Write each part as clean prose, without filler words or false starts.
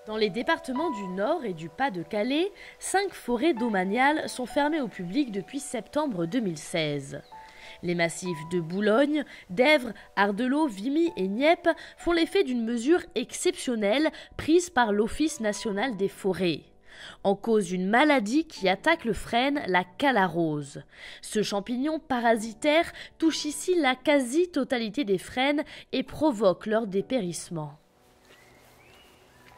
Dans les départements du Nord et du Pas-de-Calais, 5 forêts domaniales sont fermées au public depuis septembre 2016. Les massifs de Boulogne, d'Èvre, Ardelot, Vimy et Nieppe font l'effet d'une mesure exceptionnelle prise par l'Office national des forêts. En cause une maladie qui attaque le frêne, la calarose. Ce champignon parasitaire touche ici la quasi-totalité des frênes et provoque leur dépérissement.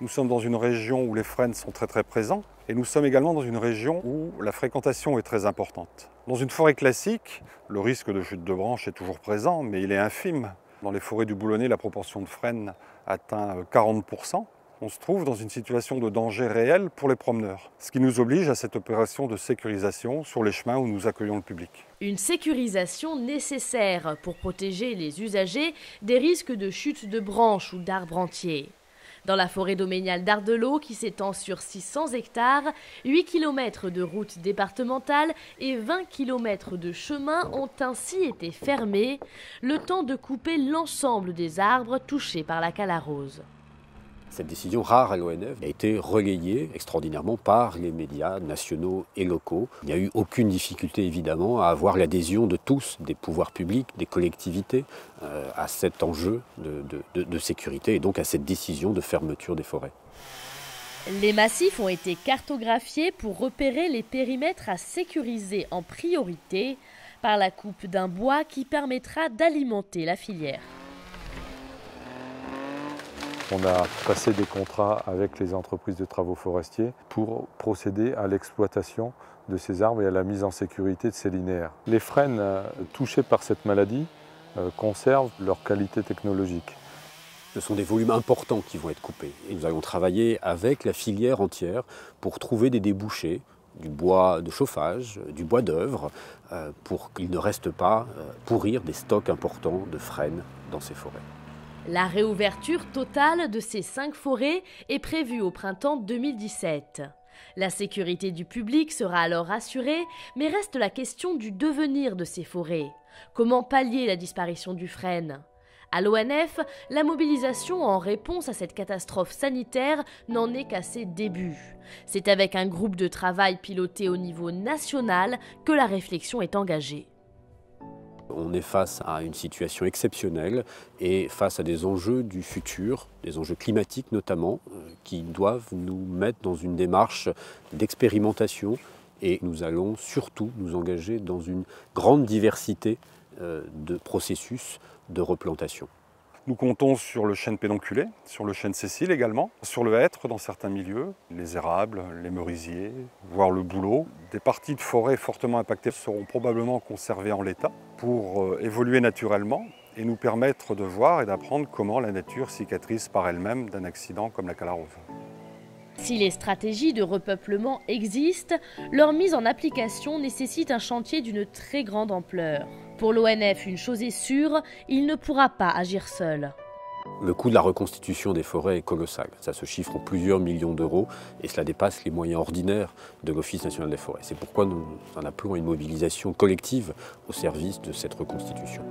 Nous sommes dans une région où les frênes sont très présents et nous sommes également dans une région où la fréquentation est très importante. Dans une forêt classique, le risque de chute de branches est toujours présent, mais il est infime. Dans les forêts du Boulonnais, la proportion de frênes atteint 40%. On se trouve dans une situation de danger réel pour les promeneurs, ce qui nous oblige à cette opération de sécurisation sur les chemins où nous accueillons le public. Une sécurisation nécessaire pour protéger les usagers des risques de chute de branches ou d'arbres entiers. Dans la forêt domaniale d'Ardelot, qui s'étend sur 600 hectares, 8 km de routes départementales et 20 km de chemins ont ainsi été fermés, le temps de couper l'ensemble des arbres touchés par la calarose. Cette décision rare à l'ONF a été relayée extraordinairement par les médias nationaux et locaux. Il n'y a eu aucune difficulté évidemment à avoir l'adhésion de tous, des pouvoirs publics, des collectivités, à cet enjeu de sécurité et donc à cette décision de fermeture des forêts. Les massifs ont été cartographiés pour repérer les périmètres à sécuriser en priorité par la coupe d'un bois qui permettra d'alimenter la filière. On a passé des contrats avec les entreprises de travaux forestiers pour procéder à l'exploitation de ces arbres et à la mise en sécurité de ces linéaires. Les frênes touchés par cette maladie conservent leur qualité technologique. Ce sont des volumes importants qui vont être coupés. Et nous allons travailler avec la filière entière pour trouver des débouchés, du bois de chauffage, du bois d'œuvre, pour qu'il ne reste pas pourrir des stocks importants de frênes dans ces forêts. La réouverture totale de ces 5 forêts est prévue au printemps 2017. La sécurité du public sera alors assurée, mais reste la question du devenir de ces forêts. Comment pallier la disparition du frêne ? À l'ONF, la mobilisation en réponse à cette catastrophe sanitaire n'en est qu'à ses débuts. C'est avec un groupe de travail piloté au niveau national que la réflexion est engagée. On est face à une situation exceptionnelle et face à des enjeux du futur, des enjeux climatiques notamment, qui doivent nous mettre dans une démarche d'expérimentation et nous allons surtout nous engager dans une grande diversité de processus de replantation. Nous comptons sur le chêne pédonculé, sur le chêne sessile également, sur le hêtre dans certains milieux, les érables, les merisiers, voire le bouleau. Des parties de forêt fortement impactées seront probablement conservées en l'état pour évoluer naturellement et nous permettre de voir et d'apprendre comment la nature cicatrise par elle-même d'un accident comme la calarose. Si les stratégies de repeuplement existent, leur mise en application nécessite un chantier d'une très grande ampleur. Pour l'ONF, une chose est sûre, il ne pourra pas agir seul. Le coût de la reconstitution des forêts est colossal. Ça se chiffre en plusieurs millions d'euros et cela dépasse les moyens ordinaires de l'Office national des forêts. C'est pourquoi nous en appelons à une mobilisation collective au service de cette reconstitution.